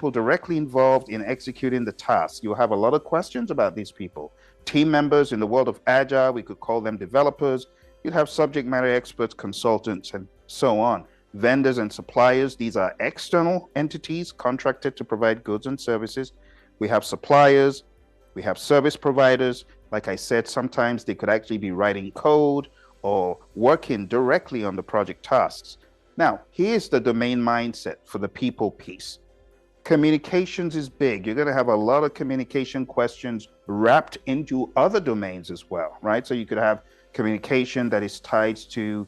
people directly involved in executing the task. You'll have a lot of questions about these people. Team members in the world of Agile, we could call them developers. You'd have subject matter experts, consultants, and so on. Vendors and suppliers, these are external entities contracted to provide goods and services. We have suppliers, we have service providers. Like I said, sometimes they could actually be writing code or working directly on the project tasks. Now, here's the domain mindset for the people piece. Communications is big. You're going to have a lot of communication questions wrapped into other domains as well, right? So you could have communication that is tied to,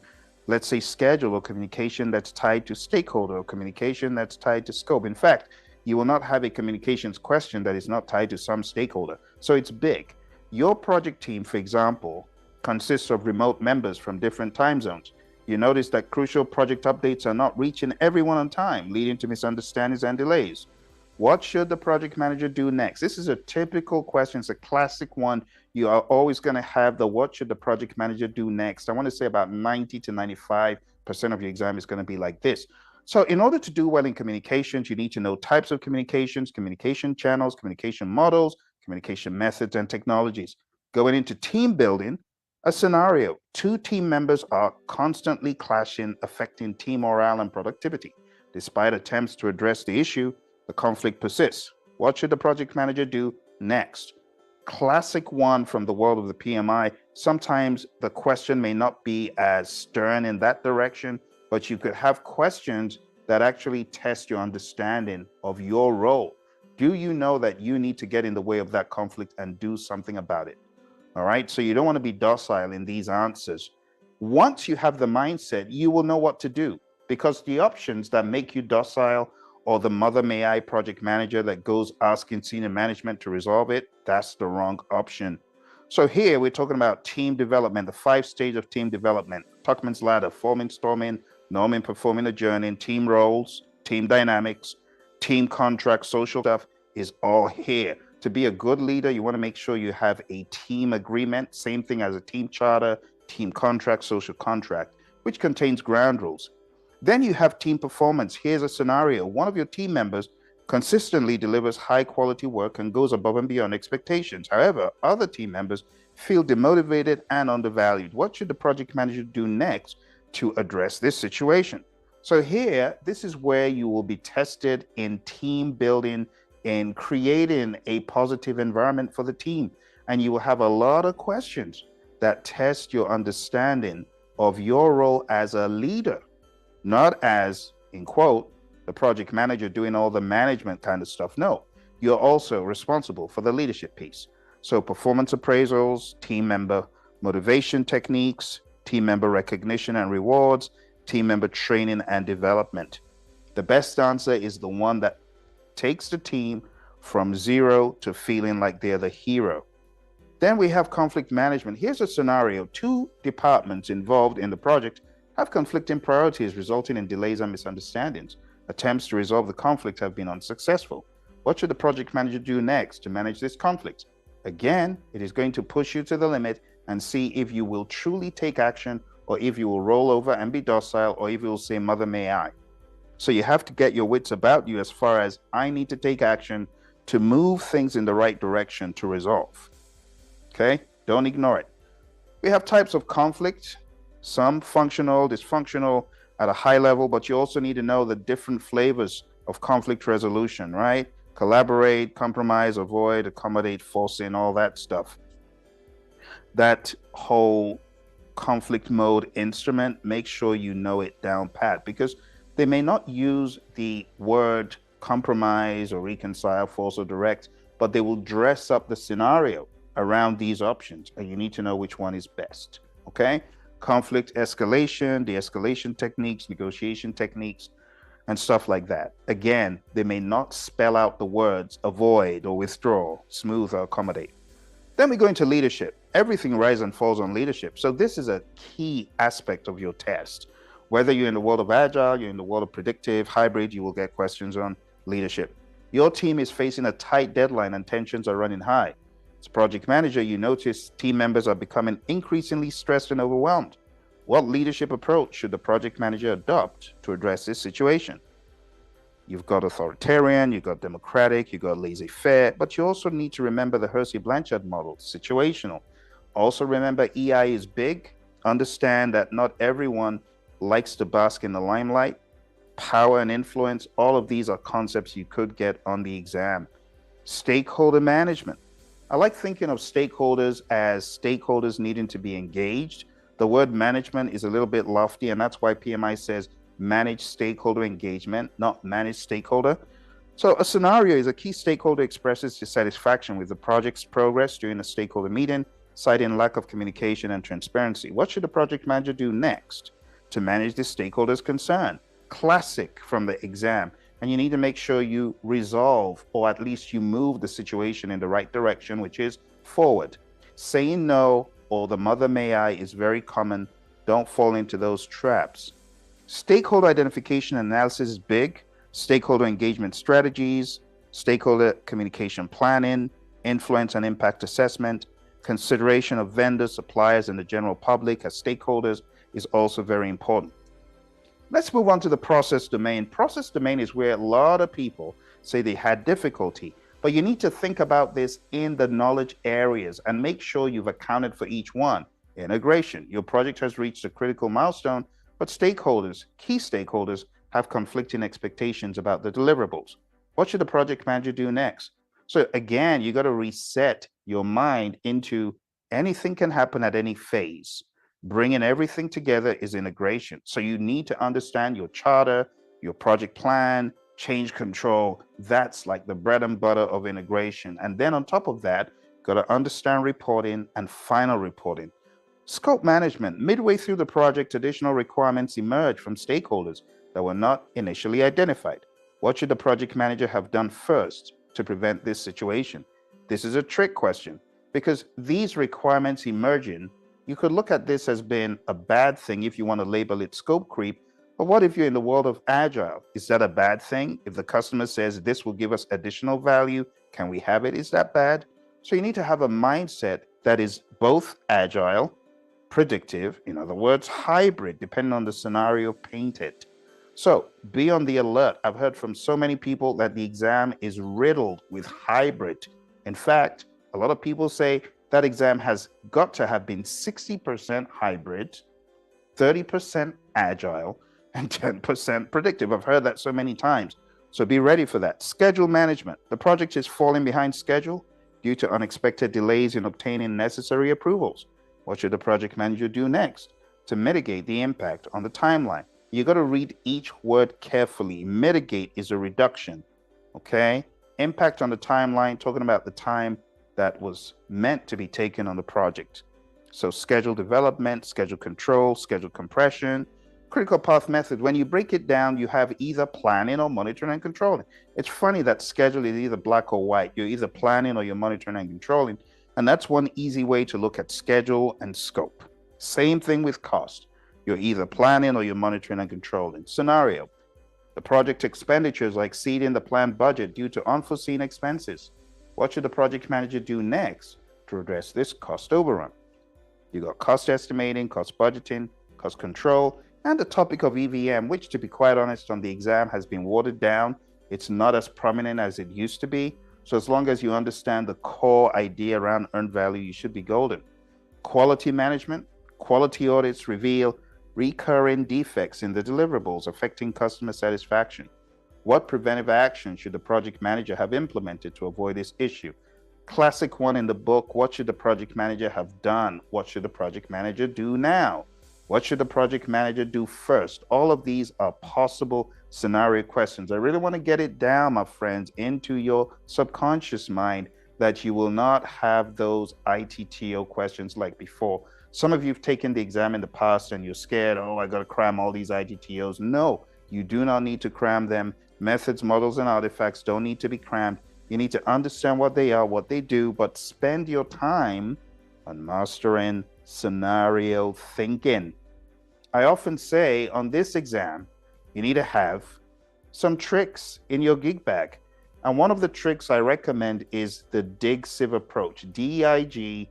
let's say, schedule, or communication that's tied to stakeholder, or communication that's tied to scope. In fact, you will not have a communications question that is not tied to some stakeholder. So it's big. Your project team, for example, consists of remote members from different time zones. You notice that crucial project updates are not reaching everyone on time, leading to misunderstandings and delays. What should the project manager do next? This is a typical question. It's a classic one. You are always going to have the what should the project manager do next. I want to say about 90 to 95% of your exam is going to be like this. So in order to do well in communications, you need to know types of communications, communication channels, communication models, communication methods, and technologies. Going into team building, a scenario: two team members are constantly clashing, affecting team morale and productivity. Despite attempts to address the issue, the conflict persists. What should the project manager do next? Classic one from the world of the PMI. Sometimes the question may not be as stern in that direction, but you could have questions that actually test your understanding of your role. Do you know that you need to get in the way of that conflict and do something about it? All right, so you don't want to be docile in these answers. Once you have the mindset, you will know what to do, because the options that make you docile, or the mother may I project manager that goes asking senior management to resolve it, that's the wrong option. So here we're talking about team development, the 5 stages of team development: Tuckman's ladder, forming, storming, norming, performing, adjourning, team roles, team dynamics, team contracts, social stuff is all here. To be a good leader, you want to make sure you have a team agreement, same thing as a team charter, team contract, social contract, which contains ground rules. Then you have team performance. Here's a scenario: one of your team members consistently delivers high quality work and goes above and beyond expectations. However, other team members feel demotivated and undervalued. What should the project manager do next to address this situation? So here, this is where you will be tested in team building, in creating a positive environment for the team. And you will have a lot of questions that test your understanding of your role as a leader, not as, in quote, the project manager doing all the management kind of stuff. No, you're also responsible for the leadership piece. So performance appraisals, team member motivation techniques, team member recognition and rewards, team member training and development. The best answer is the one that takes the team from zero to feeling like they're the hero. Then we have conflict management. Here's a scenario: 2 departments involved in the project have conflicting priorities, resulting in delays and misunderstandings. Attempts to resolve the conflict have been unsuccessful. What should the project manager do next to manage this conflict? Again, it is going to push you to the limit and see if you will truly take action, or if you will roll over and be docile, or if you will say, mother may I. So you have to get your wits about you as far as, I need to take action to move things in the right direction to resolve. Okay, don't ignore it. We have types of conflict, some functional, dysfunctional at a high level, but you also need to know the different flavors of conflict resolution, right? Collaborate, compromise, avoid, accommodate, forcing, all that stuff. That whole conflict mode instrument, make sure you know it down pat, because they may not use the word compromise or reconcile, force or direct, but they will dress up the scenario around these options, and you need to know which one is best. Okay? Conflict escalation, de-escalation techniques, negotiation techniques, and stuff like that. Again, they may not spell out the words avoid or withdraw, smooth or accommodate. Then we go into leadership. Everything rises and falls on leadership. So this is a key aspect of your test. Whether you're in the world of Agile, you're in the world of predictive, hybrid, you will get questions on leadership. Your team is facing a tight deadline and tensions are running high. As a project manager, you notice team members are becoming increasingly stressed and overwhelmed. What leadership approach should the project manager adopt to address this situation? You've got authoritarian, you've got democratic, you've got laissez-faire, but you also need to remember the Hersey-Blanchard model, situational. Also remember EI is big. Understand that not everyone likes to bask in the limelight. Power and influence, all of these are concepts you could get on the exam. Stakeholder management. I like thinking of stakeholders as stakeholders needing to be engaged. The word management is a little bit lofty, and that's why PMI says manage stakeholder engagement, not manage stakeholder. So a scenario is a key stakeholder expresses dissatisfaction with the project's progress during a stakeholder meeting, citing lack of communication and transparency. What should the project manager do next to manage the stakeholder's concern? Classic from the exam. And you need to make sure you resolve, or at least you move the situation in the right direction, which is forward. Saying no or the mother may I is very common. Don't fall into those traps. Stakeholder identification analysis is big. Stakeholder engagement strategies, stakeholder communication planning, influence and impact assessment, consideration of vendors, suppliers, and the general public as stakeholders is also very important. Let's move on to the process domain. Process domain is where a lot of people say they had difficulty, but you need to think about this in the knowledge areas and make sure you've accounted for each one. Integration. Your project has reached a critical milestone, but stakeholders, key stakeholders, have conflicting expectations about the deliverables. What should the project manager do next? So again, you got to reset your mind into anything can happen at any phase. Bringing everything together is integration. So you need to understand your charter, your project plan, change control. That's like the bread and butter of integration. And then on top of that, got to understand reporting and final reporting. Scope management. Midway through the project, additional requirements emerge from stakeholders that were not initially identified. What should the project manager have done first to prevent this situation? This is a trick question because these requirements emerging, you could look at this as being a bad thing if you want to label it scope creep. But what if you're in the world of agile? Is that a bad thing? If the customer says this will give us additional value, can we have it? Is that bad? So you need to have a mindset that is both agile, predictive, in other words, hybrid, depending on the scenario painted. So be on the alert. I've heard from so many people that the exam is riddled with hybrid. In fact, a lot of people say that exam has got to have been 60% hybrid, 30% agile, and 10% predictive. I've heard that so many times. So be ready for that. Schedule management. The project is falling behind schedule due to unexpected delays in obtaining necessary approvals. What should the project manager do next to mitigate the impact on the timeline? You got to read each word carefully. Mitigate is a reduction, okay? Impact on the timeline, talking about the time that was meant to be taken on the project. So schedule development, schedule control, schedule compression, critical path method. When you break it down, you have either planning or monitoring and controlling. It's funny that schedule is either black or white. You're either planning or you're monitoring and controlling. And that's one easy way to look at schedule and scope. Same thing with cost. You're either planning or you're monitoring and controlling. Scenario. The project expenditures are exceeding the planned budget due to unforeseen expenses. What should the project manager do next to address this cost overrun? You got cost estimating, cost budgeting, cost control, and the topic of EVM, which to be quite honest on the exam has been watered down. It's not as prominent as it used to be. So as long as you understand the core idea around earned value, you should be golden. Quality management. Quality audits reveal recurring defects in the deliverables affecting customer satisfaction. What preventive action should the project manager have implemented to avoid this issue? Classic one in the book, what should the project manager have done? What should the project manager do now? What should the project manager do first? All of these are possible scenario questions. I really want to get it down, my friends, into your subconscious mind that you will not have those ITTO questions like before. Some of you have taken the exam in the past and you're scared, oh, I got to cram all these ITTOs. No, you do not need to cram them. Methods, models, and artifacts don't need to be crammed. You need to understand what they are, what they do, but spend your time on mastering scenario thinking. I often say on this exam, you need to have some tricks in your gig bag. And one of the tricks I recommend is the DIG-CIV approach, DIGCIV.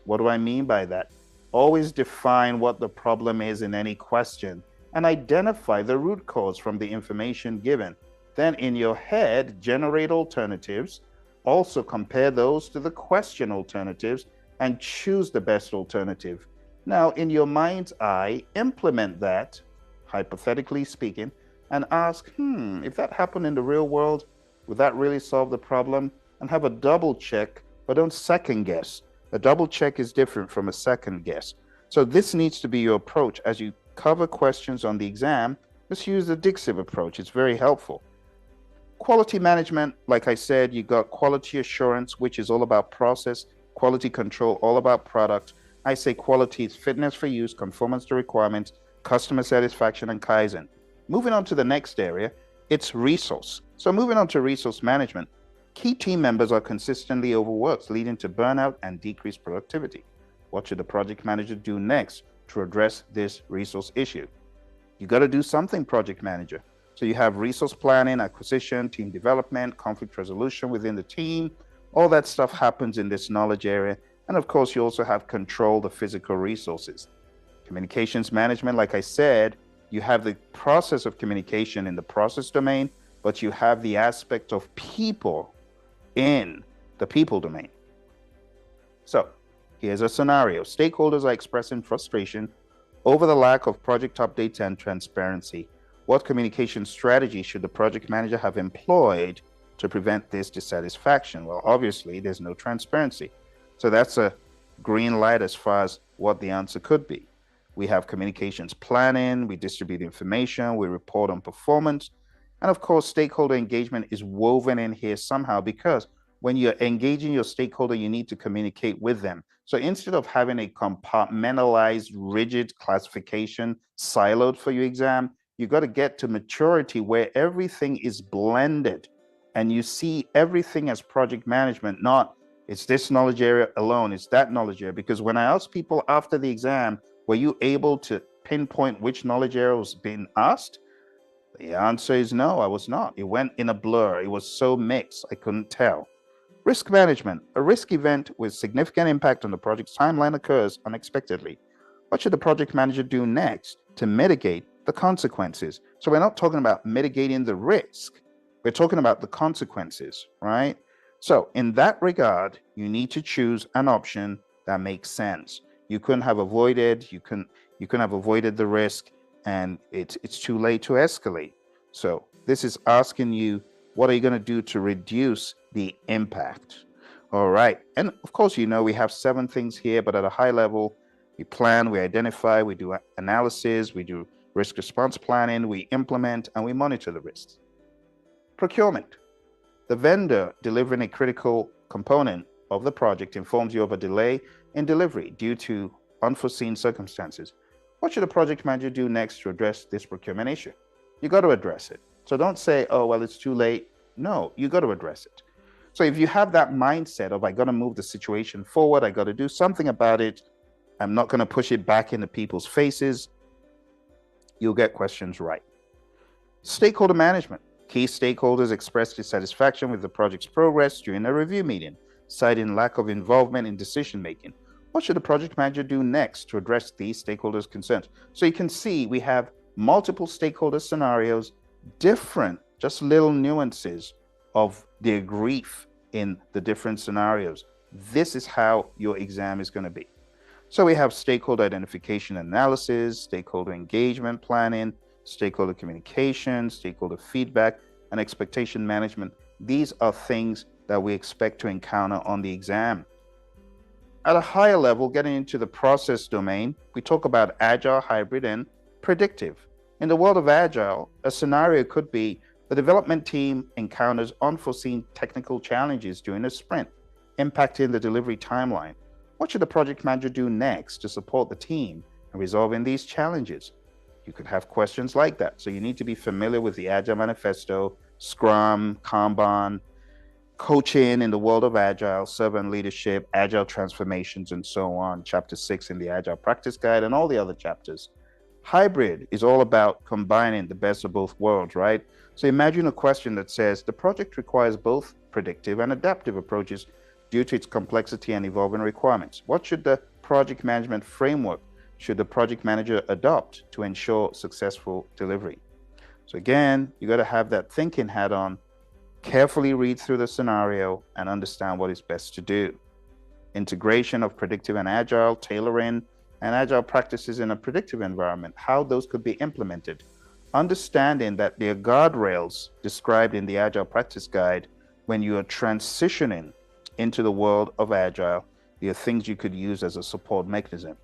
What do I mean by that? Always define what the problem is in any question. and identify the root cause from the information given. Then in your head, generate alternatives, also compare those to the question alternatives and choose the best alternative. Now, in your mind's eye, implement that, hypothetically speaking, and ask, if that happened in the real world, would that really solve the problem? And have a double check, but don't second guess. A double check is different from a second guess. So this needs to be your approach as you cover questions on the exam. Just use the Dixive approach. It's very helpful. Quality management, like I said, you got quality assurance, which is all about process, quality control, all about product. I say quality is fitness for use, conformance to requirements, customer satisfaction, and Kaizen. Moving on to the next area, it's resource. So moving on to resource management, key team members are consistently overworked, leading to burnout and decreased productivity. What should the project manager do next to address this resource issue? You got to do something, project manager. So you have resource planning, acquisition, team development, conflict resolution within the team. All that stuff happens in this knowledge area. And of course, you also have control the physical resources. Communications management, like I said, you have the process of communication in the process domain, but you have the aspect of people in the people domain. So here's a scenario. Stakeholders are expressing frustration over the lack of project updates and transparency. What communication strategy should the project manager have employed to prevent this dissatisfaction? Well, obviously, there's no transparency. So that's a green light as far as what the answer could be. We have communications planning, we distribute information, we report on performance. And of course, stakeholder engagement is woven in here somehow, because when you're engaging your stakeholder, you need to communicate with them. So instead of having a compartmentalized, rigid classification siloed for your exam, you got to get to maturity where everything is blended and you see everything as project management, not it's this knowledge area alone, it's that knowledge area. Because when I ask people after the exam, were you able to pinpoint which knowledge area was being asked? The answer is no, I was not. It went in a blur. It was so mixed, I couldn't tell. Risk management. A risk event with significant impact on the project's timeline occurs unexpectedly. What should the project manager do next to mitigate the consequences? So we're not talking about mitigating the risk. We're talking about the consequences, right? So in that regard, you need to choose an option that makes sense. You couldn't have avoided, you couldn't have avoided the risk, and it's too late to escalate. So this is asking you, what are you going to do to reduce the impact? All right. And of course, we have 7 things here, but at a high level, we plan, we identify, we do analysis, we do risk response planning, we implement, and we monitor the risks. Procurement. The vendor delivering a critical component of the project informs you of a delay in delivery due to unforeseen circumstances. What should a project manager do next to address this procurement issue? You got to address it. So don't say, oh, well, it's too late. No, you got to address it. So if you have that mindset of, I got to move the situation forward, I got to do something about it, I'm not going to push it back into people's faces, you'll get questions right. Stakeholder management. Key stakeholders express dissatisfaction with the project's progress during a review meeting, citing lack of involvement in decision-making. What should the project manager do next to address these stakeholders' concerns? So you can see we have multiple stakeholder scenarios, different, just little nuances of their grief in the different scenarios. This is how your exam is going to be. So we have stakeholder identification analysis, stakeholder engagement planning, stakeholder communication, stakeholder feedback, and expectation management. These are things that we expect to encounter on the exam. At a higher level, getting into the process domain, we talk about agile, hybrid, and predictive. In the world of agile, a scenario could be the development team encounters unforeseen technical challenges during a sprint, impacting the delivery timeline. What should the project manager do next to support the team in resolving these challenges? You could have questions like that. So you need to be familiar with the Agile Manifesto, Scrum, Kanban, coaching in the world of Agile, servant leadership, Agile transformations, and so on. Chapter 6 in the Agile Practice Guide and all the other chapters. Hybrid is all about combining the best of both worlds, right? So imagine a question that says, the project requires both predictive and adaptive approaches due to its complexity and evolving requirements. What should the project management framework should the project manager adopt to ensure successful delivery? So again, you got to have that thinking hat on, carefully read through the scenario and understand what is best to do. Integration of predictive and agile, tailoring and agile practices in a predictive environment, how those could be implemented. Understanding that there are guardrails described in the Agile Practice Guide when you are transitioning into the world of Agile. There are things you could use as a support mechanism.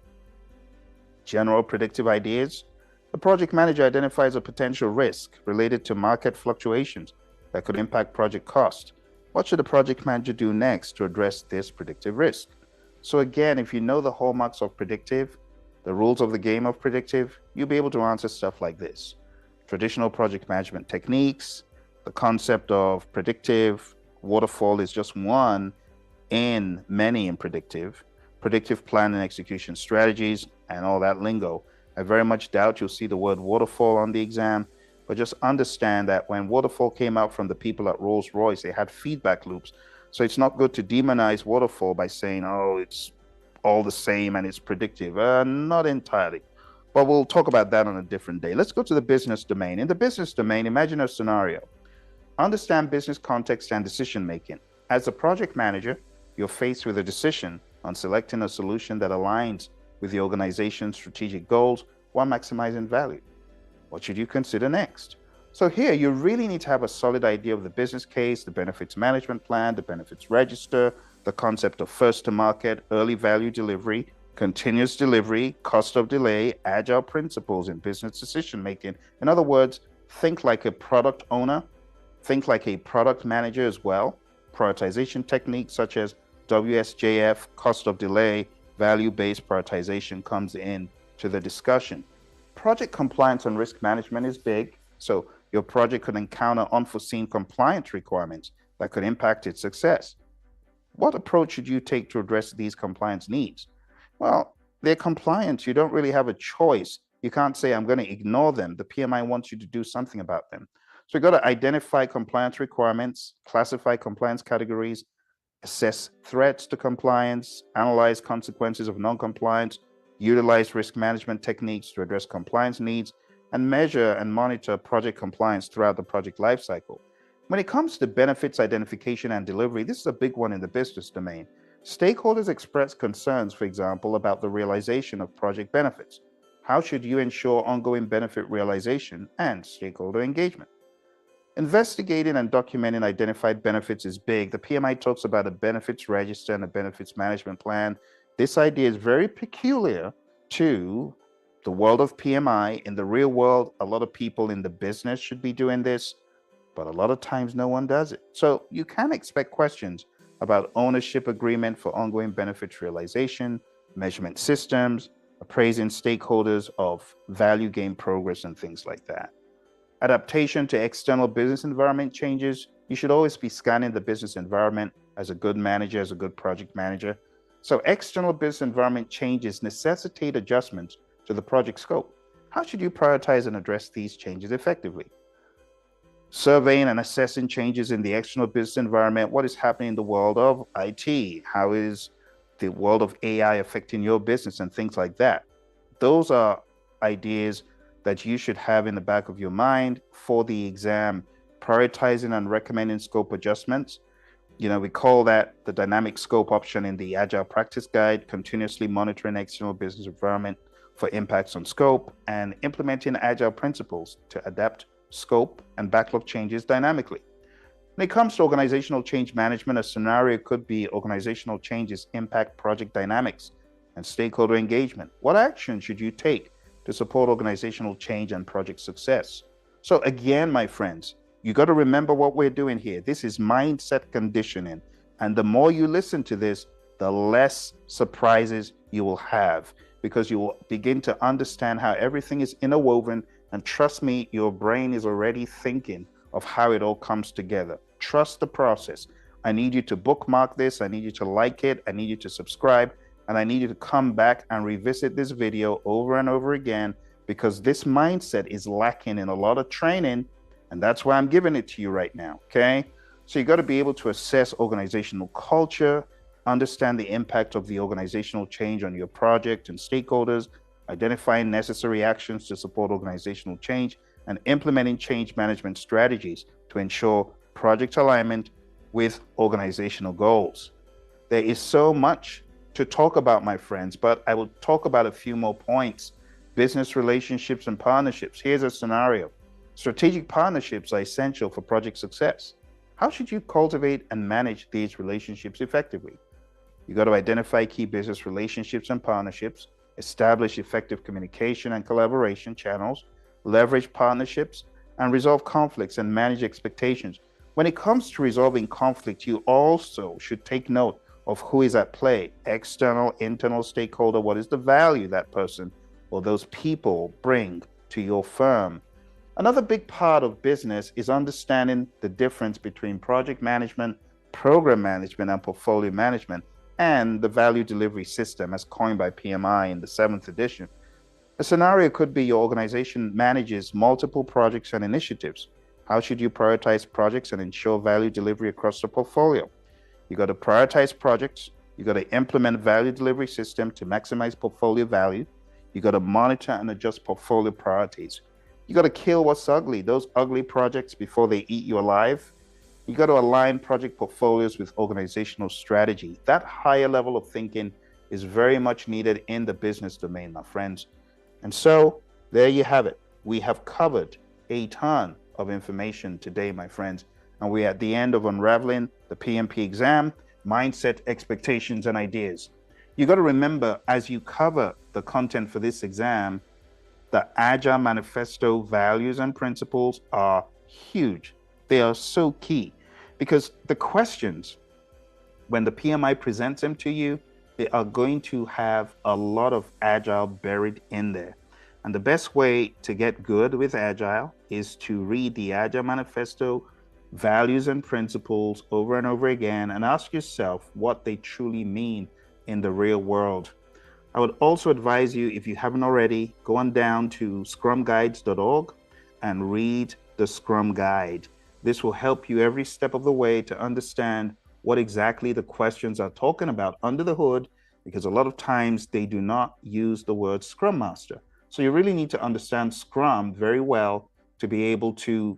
General predictive ideas. The project manager identifies a potential risk related to market fluctuations that could impact project cost. What should the project manager do next to address this predictive risk? So again, if you know the hallmarks of predictive, the rules of the game of predictive, you'll be able to answer stuff like this. Traditional project management techniques, the concept of predictive, waterfall is just one in many in predictive plan and execution strategies, and all that lingo. I very much doubt you'll see the word waterfall on the exam, but just understand that when waterfall came out from the people at Rolls-Royce, they had feedback loops. So it's not good to demonize waterfall by saying, oh, it's all the same and it's predictive. Not entirely, but we'll talk about that on a different day. Let's go to the business domain. In the business domain, imagine a scenario. Understand business context and decision making. As a project manager, you're faced with a decision on selecting a solution that aligns with the organization's strategic goals while maximizing value. What should you consider next? So here, you really need to have a solid idea of the business case, the benefits management plan, the benefits register, the concept of first to market, early value delivery, continuous delivery, cost of delay, agile principles in business decision making. In other words, think like a product owner, think like a product manager as well. Prioritization techniques such as WSJF, cost of delay, value-based prioritization comes in to the discussion. Project compliance and risk management is big, so your project could encounter unforeseen compliance requirements that could impact its success. What approach should you take to address these compliance needs? Well, they're compliance. You don't really have a choice. You can't say, I'm going to ignore them. The PMI wants you to do something about them. So you've got to identify compliance requirements, classify compliance categories, assess threats to compliance, analyze consequences of non-compliance, utilize risk management techniques to address compliance needs, and measure and monitor project compliance throughout the project lifecycle. When it comes to benefits identification and delivery, this is a big one in the business domain. Stakeholders express concerns, for example, about the realization of project benefits. How should you ensure ongoing benefit realization and stakeholder engagement? Investigating and documenting identified benefits is big. The PMI talks about a benefits register and a benefits management plan. This idea is very peculiar to the world of PMI. In the real world, a lot of people in the business should be doing this, but a lot of times no one does it. So you can expect questions about ownership agreement for ongoing benefits realization, measurement systems, appraising stakeholders of value gain progress, and things like that. Adaptation to external business environment changes. You should always be scanning the business environment as a good manager, as a good project manager. So external business environment changes necessitate adjustments to the project scope. How should you prioritize and address these changes effectively? Surveying and assessing changes in the external business environment. What is happening in the world of IT? How is the world of AI affecting your business and things like that? Those are ideas that you should have in the back of your mind for the exam. Prioritizing and recommending scope adjustments. We call that the dynamic scope option in the Agile Practice Guide, continuously monitoring external business environment for impacts on scope, and implementing agile principles to adapt scope and backlog changes dynamically. When it comes to organizational change management, a scenario could be organizational changes impact project dynamics and stakeholder engagement. What action should you take to support organizational change and project success? So again, my friends, you got to remember what we're doing here. This is mindset conditioning. And the more you listen to this, the less surprises you will have, because you will begin to understand how everything is interwoven. And trust me, your brain is already thinking of how it all comes together. Trust the process. I need you to bookmark this. I need you to like it. I need you to subscribe. And I need you to come back and revisit this video over and over again, because this mindset is lacking in a lot of training. And that's why I'm giving it to you right now, okay? So you got to be able to assess organizational culture, understand the impact of the organizational change on your project and stakeholders, identifying necessary actions to support organizational change, and implementing change management strategies to ensure project alignment with organizational goals. There is so much to talk about, my friends, but I will talk about a few more points. Business relationships and partnerships. Here's a scenario. Strategic partnerships are essential for project success. How should you cultivate and manage these relationships effectively? You got to identify key business relationships and partnerships, establish effective communication and collaboration channels, leverage partnerships, and resolve conflicts and manage expectations. When it comes to resolving conflict, you also should take note of who is at play, external, internal stakeholder. What is the value that person or those people bring to your firm? Another big part of business is understanding the difference between project management, program management, and portfolio management, and the value delivery system as coined by PMI in the 7th edition. A scenario could be your organization manages multiple projects and initiatives. How should you prioritize projects and ensure value delivery across the portfolio? You got to prioritize projects. You got to implement value delivery system to maximize portfolio value. You got to monitor and adjust portfolio priorities. You got to kill what's ugly, those ugly projects before they eat you alive. You got to align project portfolios with organizational strategy. That higher level of thinking is very much needed in the business domain, my friends. And so there you have it. We have covered a ton of information today, my friends. And we're at the end of unraveling the PMP exam, mindset, expectations, and ideas. You got to remember, as you cover the content for this exam, the Agile Manifesto values and principles are huge. They are so key because the questions, when the PMI presents them to you, they are going to have a lot of Agile buried in there. And the best way to get good with Agile is to read the Agile Manifesto values and principles over and over again and ask yourself what they truly mean in the real world. I would also advise you, if you haven't already, go on down to scrumguides.org and read the Scrum Guide. This will help you every step of the way to understand what exactly the questions are talking about under the hood, because a lot of times they do not use the word Scrum Master. So you really need to understand Scrum very well to be able to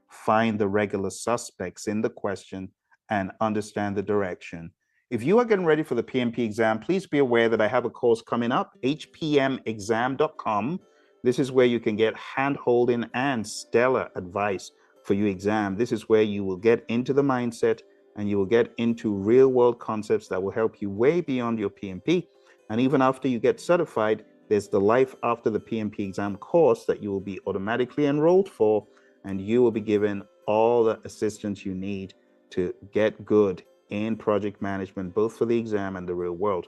find the regular suspects in the question and understand the direction. If you are getting ready for the PMP exam, please be aware that I have a course coming up, hpmexam.com. This is where you can get hand-holding and stellar advice for your exam. This is where you will get into the mindset and you will get into real-world concepts that will help you way beyond your PMP. And even after you get certified, there's the Life After the PMP Exam course that you will be automatically enrolled for, and you will be given all the assistance you need to get good in project management, both for the exam and the real world.